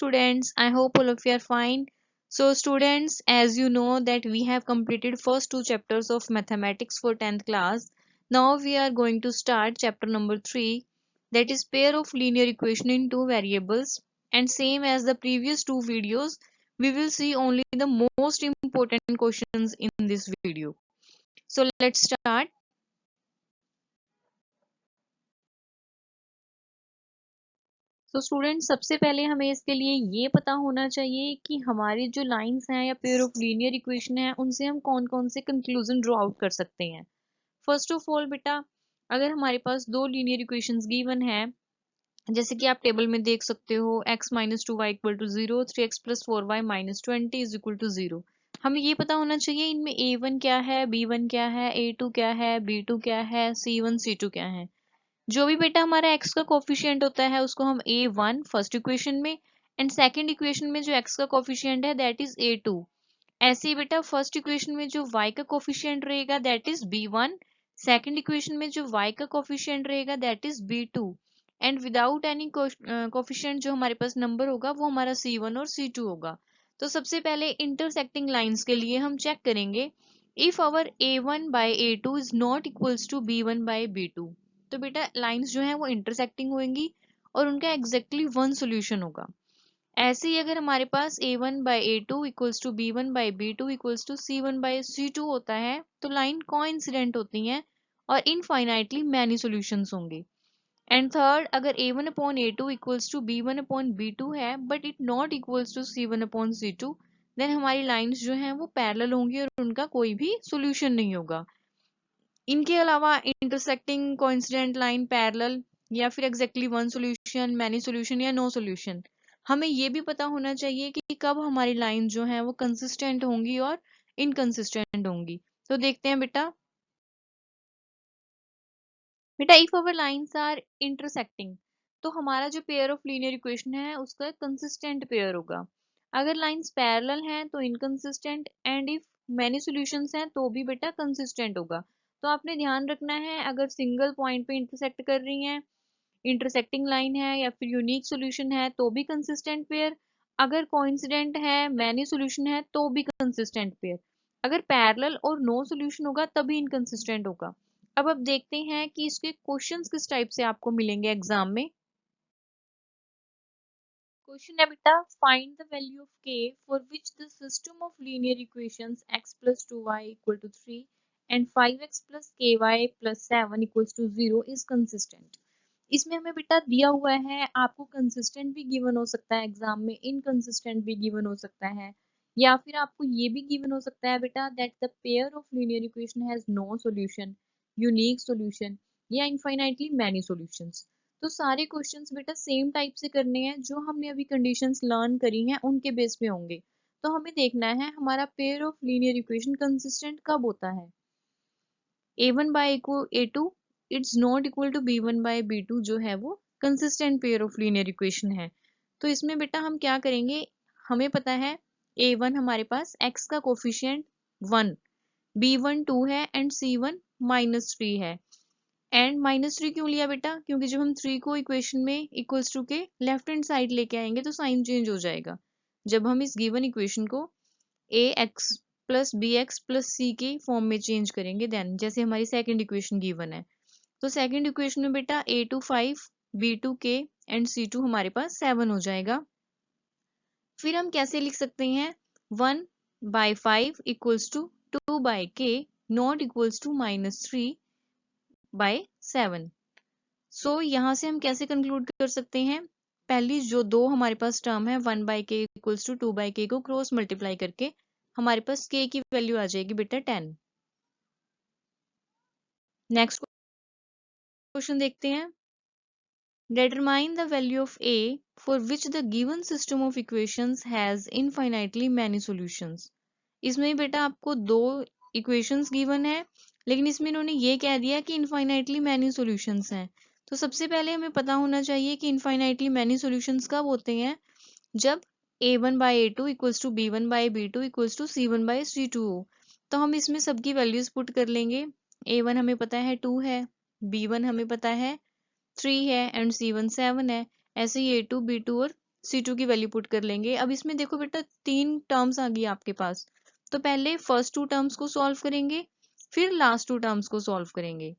Students, I hope all of you are fine. So students, as you know that we have completed first two chapters of mathematics for 10th class. Now we are going to start chapter number 3, that is pair of linear equation in two variables. And same as the previous two videos, we will see only the most important questions in this video. So let's start. तो student सबसे पहले हमें इसके लिए ये पता होना चाहिए कि हमारी जो लाइंस हैं या पेयर ऑफ लीनियर इक्वेशन है उनसे हम कौन कौन से कंक्लूजन ड्रॉ आउट कर सकते हैं। फर्स्ट ऑफ ऑल बेटा, अगर हमारे पास दो लीनियर इक्वेशंस गिवन है, जैसे कि आप टेबल में देख सकते हो x minus two y equal to zero, 3x plus four y minus 20 is equal to zero. हमें ये पता होना चाहिए इनमें a1 क्या है, b1 क्या है, a2 क्या है, b2 क्या है, c1 c2 क्या है। जो भी बेटा हमारा x का कोफिशिएंट होता है उसको हम a1 फर्स्ट इक्वेशन में एंड सेकंड इक्वेशन में जो x का कोफिशिएंट है दैट इज a2। ऐसे ही बेटा फर्स्ट इक्वेशन में जो y का कोफिशिएंट रहेगा that is b1, second equation में जो y का कोफिशिएंट रहेगा that is b2 and without any coefficient जो हमारे पास नंबर होगा वो हमारा c1 और c2 होगा। तो सबसे पहले इंटरसेक्टिंग लाइंस के लिए हम चेक करेंगे if our a1 by a2 is not equals to b1 by b2। तो बेटा लाइंस जो है वो इंटरसेक्टिंग होंगी और उनका एग्जैक्टली वन सोल्यूशन होगा। ऐसे ही अगर हमारे पास a1 by a2 equals to b1 by b2 equals to c1 by c2 होता है तो लाइन कोइंसिडेंट होती हैं और इनफाइनाइटली मैनी सॉल्यूशंस होंगे। एंड थर्ड, अगर a1 upon a2 equals to b1 upon b2 है but it not equals to c1 upon c2, then हमारी लाइंस जो हैं वो पैरेलल होंगी और उनका कोई भी सॉल्यूशन नहीं होगा। इनके अलावा इंटरसेक्टिंग कोइंसिडेंट लाइन, पैरेलल या फिर exactly one solution, many solution या नो सॉल्यूशन, हमें ये भी पता होना चाहिए कि कब हमारी लाइन जो है वो कंसिस्टेंट होंगी और इनकंसिस्टेंट होंगी। तो देखते हैं बेटा। बेटा if our lines are intersecting तो हमारा जो पेयर ऑफ लीनियर इक्वेशन है उसका कंसिस्टेंट पेयर होगा। अगर लाइंस पैरेलल हैं तो inconsistent and if many solutions हैं तो भी बेटा कंसिस्टेंट होगा। तो आपने ध्यान रखना है अगर सिंगल पॉइंट पे इंटरसेक्ट कर रही हैं, इंटरसेक्टिंग लाइन है या फिर यूनिक सॉल्यूशन है तो भी कंसिस्टेंट पेयर, अगर कोइंसिडेंट है मैनी सॉल्यूशन है तो भी कंसिस्टेंट पेयर, अगर पैरेलल और नो सॉल्यूशन होगा तभी इनकंसिस्टेंट होगा। अब देखते हैं कि इसके क्वेश्चंस किस टाइप से आपको मिलेंगे एग्जाम में। क्वेश्चन है बेटा, find the value of k for which the system of linear equations x plus 2y equal to 3 and 5x plus ky plus 7 equals to 0 is consistent. इसमें हमें बेटा दिया हुआ है, आपको कंसिस्टेंट भी गिवन हो सकता है एग्जाम में, इनकंसिस्टेंट भी गिवन हो सकता है, या फिर आपको ये भी गिवन हो सकता है बेटा that the pair of linear equation has no solution, unique solution या इनफाइनाइटली मैनी सॉल्यूशंस। तो सारे क्वेश्चंस बेटा सेम टाइप से करने हैं, जो हमने अभी कंडीशंस लर्न करी हैं उनके बेस पे होंगे। तो हमें देखना है हमारा pair of linear equation consistent कब होता है। a1 by a2 it's not equal to b1 by b2 जो है वो consistent pair of linear equation है। तो इसमें बेटा हम क्या करेंगे, हमें पता है a1 हमारे पास x का कोफिशिएंट 1, b1 2 है एंड c1 -3 है। एंड -3 क्यों लिया बेटा, क्योंकि जब हम 3 को इक्वेशन में इक्वल्स टू के लेफ्ट हैंड साइड लेके आएंगे तो साइन चेंज हो जाएगा। जब हम इस गिवन इक्वेशन को ax plus b x plus c के फॉर्म में चेंज करेंगे, देन जैसे हमारी सेकंड इक्वेशन गिवन है तो सेकंड इक्वेशन में बेटा a2 5, b2 k and c2 हमारे पास 7 हो जाएगा। फिर हम कैसे लिख सकते हैं, 1 by 5 equals to 2 by k not equals to -3 by 7। So यहाँ से हम कैसे कंक्लूड कर सकते हैं, पहली जो दो हमारे पास टर्म है 1 बाई के इक्वल्स टू 2 बाई के को क्रॉस मल्टीप्लाई करके हमारे पास k की वैल्यू आ जाएगी बेटा 10। नेक्स्ट क्वेश्चन देखते हैं, determine the value of a for which the given system of equations has infinitely many solutions। इसमें बेटा आपको दो इक्वेशंस गिवन है लेकिन इसमें इन्होंने ये कह दिया कि इनफाइनाइटली मैनी सॉल्यूशंस हैं। तो सबसे पहले हमें पता होना चाहिए कि इनफाइनाइटली मैनी सॉल्यूशंस कब होते हैं, जब a1 by a2 equals to b1 by b2 equals to c1 by c2 हो। तो हम इसमें सबकी वैल्यूज पुट कर लेंगे, a1 हमें पता है 2 है, b1 हमें पता है 3 है एंड c1 7 है। ऐसे ही a2 b2 और C2 की वैल्यू पुट कर लेंगे। अब इसमें देखो बेटा 3 टर्म्स आ गई आपके पास, तो पहले फर्स्ट 2 टर्म्स को सॉल्व करेंगे, फिर लास्ट 2 टर्म्स को सॉल्व करेंगे।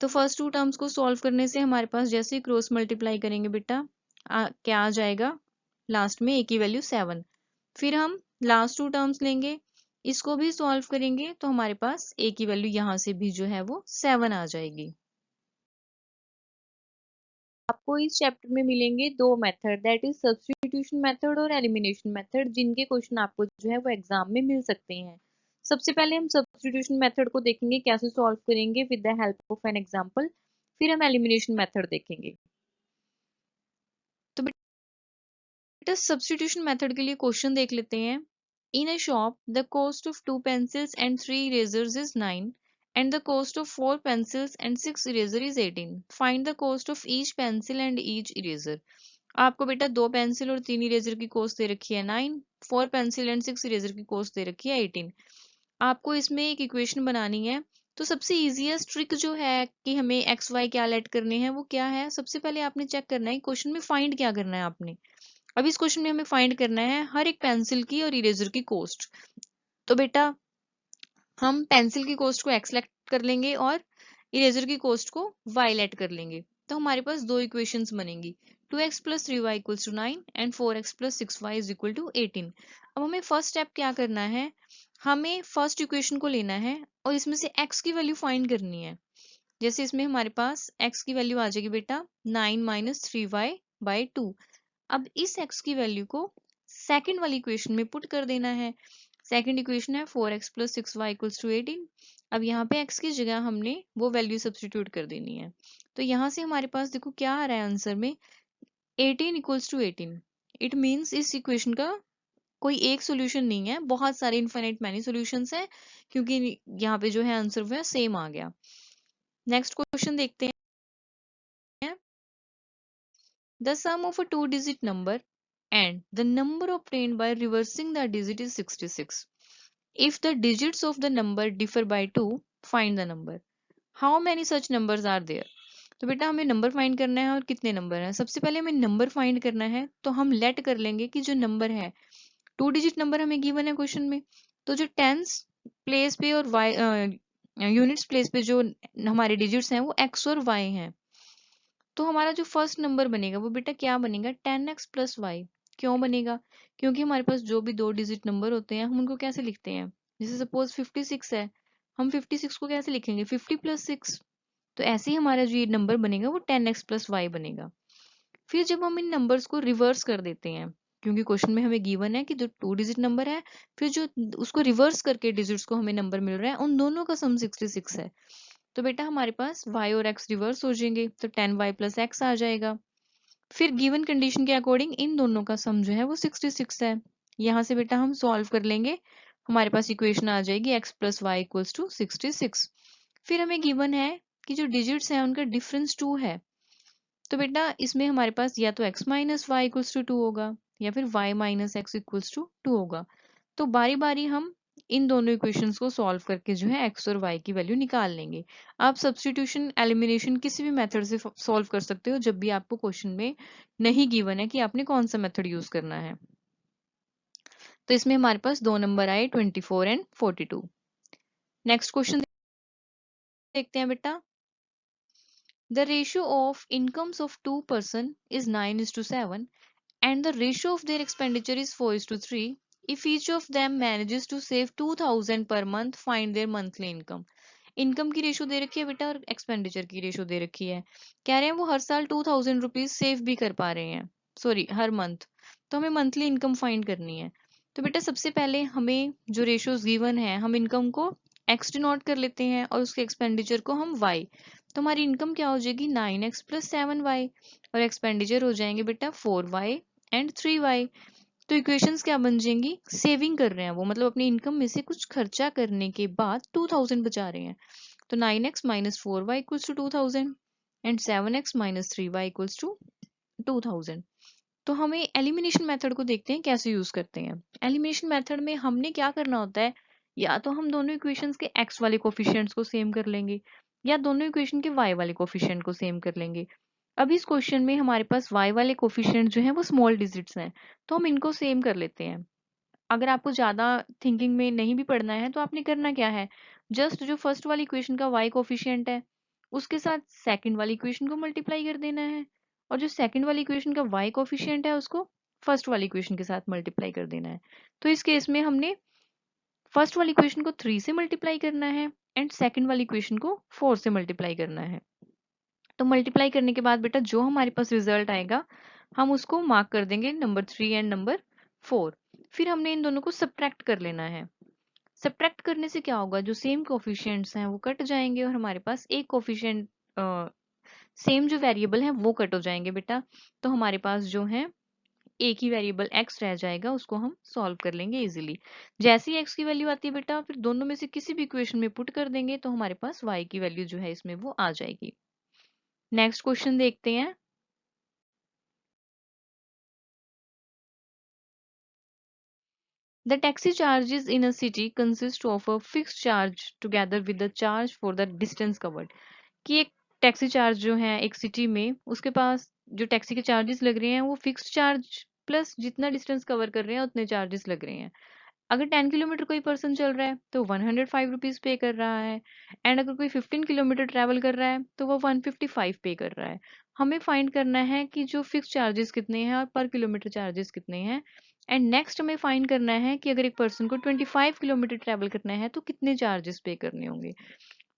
तो फर्स्ट 2 टर्म्स को सॉल्व करने से हमारे पास जैसे ही क्रॉस मल्टीप्लाई करेंगे बेटा क्या आ जाएगा, लास्ट में a की वैल्यू 7। फिर हम लास्ट 2 टर्म्स लेंगे, इसको भी सॉल्व करेंगे, तो हमारे पास a की वैल्यू यहाँ से भी जो है वो 7 आ जाएगी। आपको इस चैप्टर में मिलेंगे दो method, that is substitution method और एलिमिनेशन मेथड, जिनके क्वेश्चन आपको जो है वो एग्जाम में मिल सकते हैं। सबसे पहले हम सब्स्टिट्यूशन मेथड को देखेंगे कैसे सॉल्व करेंगे with the help of an example, फिर हम एलिमिनेशन मेथड देखेंगे। तो बेटा सब्स्टिट्यूशन मेथड के लिए क्वेश्चन देख लेते हैं। In a shop the cost of 2 pencils and 3 erasers is 9 and the cost of 4 pencils and 6 eraser is 18. Find the cost of each pencil and each eraser. आपको बेटा 2 पेंसिल और 3 eraser की cost दे रखी है 9, 4 pencil and 6 eraser की cost दे रखी है 18। आपको इसमें एक इक्वेशन बनानी है। तो सबसे इजीएस्ट ट्रिक जो है कि हमें एक्स वाई क्या लेट करने हैं वो क्या है, सबसे पहले आपने चेक करना है क्वेश्चन में फाइंड क्या करना है आपने। अब इस क्वेश्चन में हमें फाइंड करना है हर एक पेंसिल की और इरेजर की कॉस्ट। तो बेटा हम पेंसिल की कॉस्ट को एक्स लेट कर लेंगे और इरेजर की कॉस्ट को वाई लेट कर लेंगे। तो हमारे पास दो इक्वेशंस बनेंगी, 2x + 3y = 9 and 4x + 6y = 18। अब हमें फर्स्ट स्टेप क्या करना है, हमें फर्स्ट इक्वेशन को लेना है और इसमें से x की वैल्यू फाइंड करनी है। जैसे इसमें हमारे पास x की वैल्यू आ जाएगी बेटा 9 - 3y/2। अब इस x की वैल्यू को सेकंड वाली इक्वेशन में पुट कर देना है। सेकंड इक्वेशन है 4x + 6y = 18। अब यहाँ पे x की जगह हमने वो वैल्यू सब्स्टिट्यूट कर देनी है। तो यहाँ से हमारे पास देखो क्या आ रहा है आंसर में, 18 = 18। इट मीन्स इस इक्वेशन का कोई एक सोल्यूशन नहीं है, बहुत सारे इनफाइनाइट मैनी सोल्यूशंस हैं, क्योंकि यहाँ पे जो है आंसर वो है सेम आ गया। नेक्स्ट क्वेश्चन देखते हैं। The sum of a two-digit number and the number obtained by reversing the digit is 66. If the digits of the number differ by 2, find the number. How many such numbers are there? तो बेटा हमें number find करना है और कितने number हैं। सबसे पहले हमें नंबर फाइंड करना है, तो हम लेट कर लेंगे कि जो नंबर है 2 डिजिट नंबर हमें गिवन है क्वेश्चन में, तो जो टेंस प्लेस पे और वाई यूनिट्स प्लेस पे जो हमारे डिजिट्स हैं वो एक्स और वाई हैं। तो हमारा जो फर्स्ट नंबर बनेगा वो बेटा क्या बनेगा, 10x + y। क्यों बनेगा, क्योंकि हमारे पास जो भी 2 डिजिट नंबर होते हैं हम उनको कैसे लिखते हैं, जैसे सपोज 56 है, हम 56 को कैसे लिखेंगे, 50 + 6। तो ऐसे ही हमारा जो ये नंबर बनेगा वो 10x + y बनेगा। फिर जब हम इन नंबर्स को रिवर्स कर देते हैं, क्योंकि क्वेश्चन में हमें गिवन है कि जो 2 डिजिट नंबर है, फिर जो उसको रिवर्स करके डिजिट्स को हमें नंबर मिल रहा है, उन दोनों का सम 66 है। तो बेटा हमारे पास y और x रिवर्स हो जाएंगे, तो 10y + x आ जाएगा। फिर गिवन कंडीशन के अकॉर्डिंग इन दोनों का सम जो है वो 66 है। यहाँ से बेटा हम सॉल्व कर लेंगे, हमारे पास इक्वेशन आ जाएगी x + y = 66। फिर हमें गिवन है कि जो डिजिट्स हैं उनका डिफरेंस 2 है। तो बेटा इसमें हमारे पास या तो x - y = 2 होगा या फिर y - x = 2 होगा। तो बारी बारी हम इन दोनों इक्वेशंस को सॉल्व करके जो है x और y की वैल्यू निकाल लेंगे। आप सब्स्टिट्यूशन एलिमिनेशन किसी भी मेथड से सॉल्व कर सकते हो, जब भी आपको क्वेश्चन में नहीं गिवन है कि आपने कौन सा मेथड यूज करना है। तो इसमें हमारे पास दो नंबर आए 24 एंड 42। नेक्स्ट क्वेश्चन देखते हैं बेटा। The ratio of incomes of two person is 9:7 and the ratio of their expenditure is 4:3. If each of them manages to save 2000 per month, find their monthly income. Income की ratio दे रखी है बेटा और expenditure की ratio दे रखी है। कह रहे हैं वो हर साल 2000 रुपीज सेव भी कर पा रहे हैं, सॉरी हर मंथ। तो हमें मंथली इनकम फाइंड करनी है। तो बेटा सबसे पहले हमें जो रेशोज गिवन है हम इनकम को एक्स डिनोट कर लेते हैं और उसके एक्सपेंडिचर को हम वाई। तो हमारी इनकम क्या हो जाएगी 9x + 7y और एक्सपेंडिचर हो जाएंगे बेटा 4y एंड 3y। तो इक्वेशंस क्या बन जाएंगी, सेविंग कर रहे हैं वो, मतलब अपनी इनकम में से कुछ खर्चा करने के बाद 2000 बचा रहे हैं। तो 9x - 4y = 2000 and 7x - 3y = 2000। तो हमें एलिमिनेशन मेथड को देखते हैं कैसे यूज करते हैं। एलिमिनेशन मेथड में हमने क्या करना होता है, या तो हम दोनों इक्वेशंस के x वाले कोफिशिएंट्स को सेम कर लेंगे या दोनों इक्वेशन के y वाले कोफिशिएंट को सेम कर लेंगे। अब इस क्वेश्चन में हमारे पास y वाले कोफिशिएंट जो है वो स्मॉल डिजिट्स हैं, तो हम इनको सेम कर लेते हैं। अगर आपको ज़्यादा थिंकिंग में नहीं भी पढ़ना है तो आपने करना क्या है, जस्ट जो फर्स्ट वाली इक्वेशन का y कोफिशिएंट है उसके साथ सेकंड वाली इक्वेशन को मल्टीप्लाई कर देना है, और जो सेकंड वाली इक्वेशन का y कोफिशिएंट है उसको फर्स्ट वाली इक्वेशन के साथ मल्टीप्लाई कर देना है। तो इस केस में हमने फर्स्ट वाली इक्वेशन को 3 से मल्टीप्लाई करना है एंड सेकंड वाली इक्वेशन को 4 से मल्टीप्लाई करना है। तो मल्टीप्लाई करने के बाद बेटा जो हमारे पास रिजल्ट आएगा हम उसको मार्क कर देंगे नंबर 3 एंड नंबर 4। फिर हमने इन दोनों को सब्ट्रैक्ट कर लेना है। सब्ट्रैक्ट करने से क्या होगा, जो सेम कोफिशिएंट्स हैं वो कट जाएंगे और हमारे पास एक कोफिशिएंट सेम जो वेरिएबल है वो कट हो जाएंगे बेटा। तो हमारे पास जो है एक ही वेरिएबल x रह जाएगा, उसको हम सॉल्व कर लेंगे इजीली। जैसे ही x की वैल्यू आती है बेटा फिर दोनों में से किसी भी इक्वेशन में पुट कर देंगे तो हमारे पास y की वैल्यू जो है इसमें वो आ जाएगी। नेक्स्ट क्वेश्चन देखते हैं। The taxi charges in a city consist of a fixed charge together with the charge for the distance covered। कि एक टैक्सी चार्ज जो है एक सिटी में उसके पास जो टैक्सी के चार्जेस लग रहे हैं वो फिक्स्ड चार्ज प्लस जितना डिस्टेंस कवर कर रहे हैं उतने चार्जेस लग रहे हैं। अगर 10 किलोमीटर कोई पर्सन चल रहा है तो 105 रुपीज पे कर रहा है, एंड अगर कोई 15 किलोमीटर ट्रैवल कर रहा है तो वो 155 पे कर रहा है। हमें फाइंड करना है कि जो फिक्स चार्जेस कितने हैं और पर किलोमीटर चार्जेस कितने हैं। एंड नेक्स्ट हमें फाइंड करना है कि अगर एक पर्सन को 25 किलोमीटर ट्रैवल करना है तो कितने चार्जेस पे करने होंगे।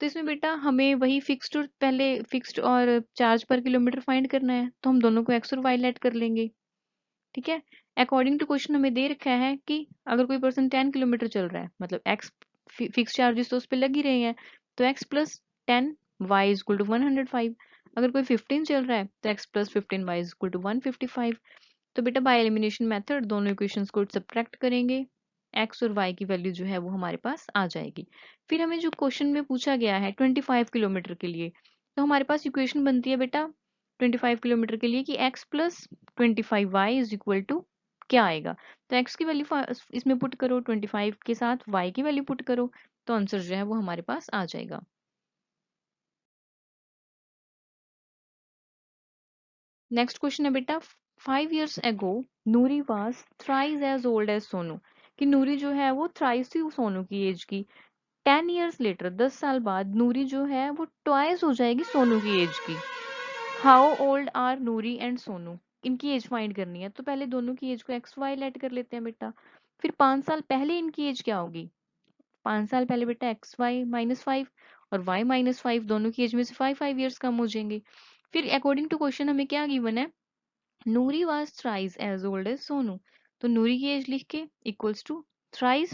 तो इसमें बेटा हमें वही फिक्स्ड और पहले फिक्स्ड और चार्ज पर किलोमीटर फाइंड करना है, तो हम दोनों को एक्स और वाई लेट कर लेंगे। ठीक है, अकॉर्डिंग टू क्वेश्चन हमें दे रखा है कि अगर कोई पर्सन 10 किलोमीटर चल रहा है मतलब एक्स फिक्स चार्जेस तो उस पर लग ही रहे हैं, तो x plus 10 y is equal to 105। अगर कोई 15 चल रहा है तो x plus 15 y is equal to 155। तो बेटा बाय एलिमिनेशन मेथड दोनों इक्वेशंस को सब्ट्रैक्ट करेंगे, एक्स और वाई की वैल्यू जो है वो हमारे पास आ जाएगी। फिर हमें जो क्वेश्चन में पूछा गया है 25 किलोमीटर के लिए, तो हमारे पास इक्वेशन बनती है बेटा 25 किलोमीटर के लिए कि x plus 25y is equal to क्या आएगा। तो x की वैल्यू इसमें पुट करो 25 के साथ y की वैल्यू पुट करो, तो आंसर जो है वो हमारे पास आ जाएगा। नेक्स्ट क्वेश्चन है बेटा 5 years ago Noori was thrice as old as Sonu. कि नूरी जो है वो थ्राइस थी सोनू की एज की। 10 years लेटर 10 साल बाद नूरी जो है वो ट्वाइस हो जाएगी सोनू की एज की। How old are Noori and Sonu, इनकी एज फाइंड करनी है। तो पहले दोनों की एज को एक्स वाई लेट कर लेते हैं बेटा। फिर 5 साल पहले इनकी एज क्या होगी, 5 साल पहले बेटा एक्स वाई -5 और वाई -5, दोनों की एज में से 5 5 years कम हो जाएंगे। फिर अकॉर्डिंग टू क्वेश्चन हमें क्या गिवन है, Noori was thrice as old as Sonu. तो नूरी की एज लिख के इक्वल्स टू थ्राइस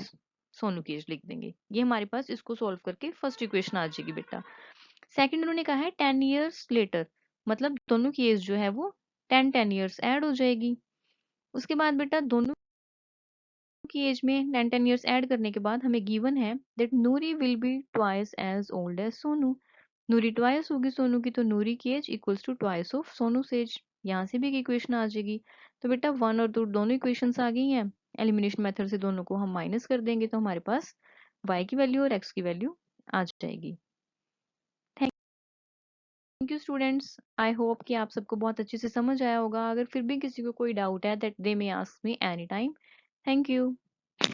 सोनू की एज लिख देंगे। ये हमारे पास इसको सॉल्व करके फर्स्ट इक्वेशन आ जाएगी बेटा। सेकंड उन्होंने कहा है 10 years लेटर, मतलब दोनों की एज जो है वो 10 10 years ऐड हो जाएगी। उसके बाद बेटा दोनों की एज में 10 10 years ऐड करने के बाद हमें गिवन है that Noori will be twice as old as Sonu. Noori twice होगी सोनू की, तो नूरी की age equals to twice of Sonu's age. यहाँ से भी एक इक्वेशन आ जाएगी। तो बेटा वन और टू दोनों इक्वेशंस आ गई हैं। एलिमिनेशन मेथड से दोनों को हम माइनस कर देंगे तो हमारे पास y की वैल्यू और x की वैल्यू आ जाएगी। Thank you students, I hope कि आप सबको बहुत अच्छे से समझ आया होगा। अगर फिर भी किसी को कोई डाउट है that they may ask me any time. Thank you.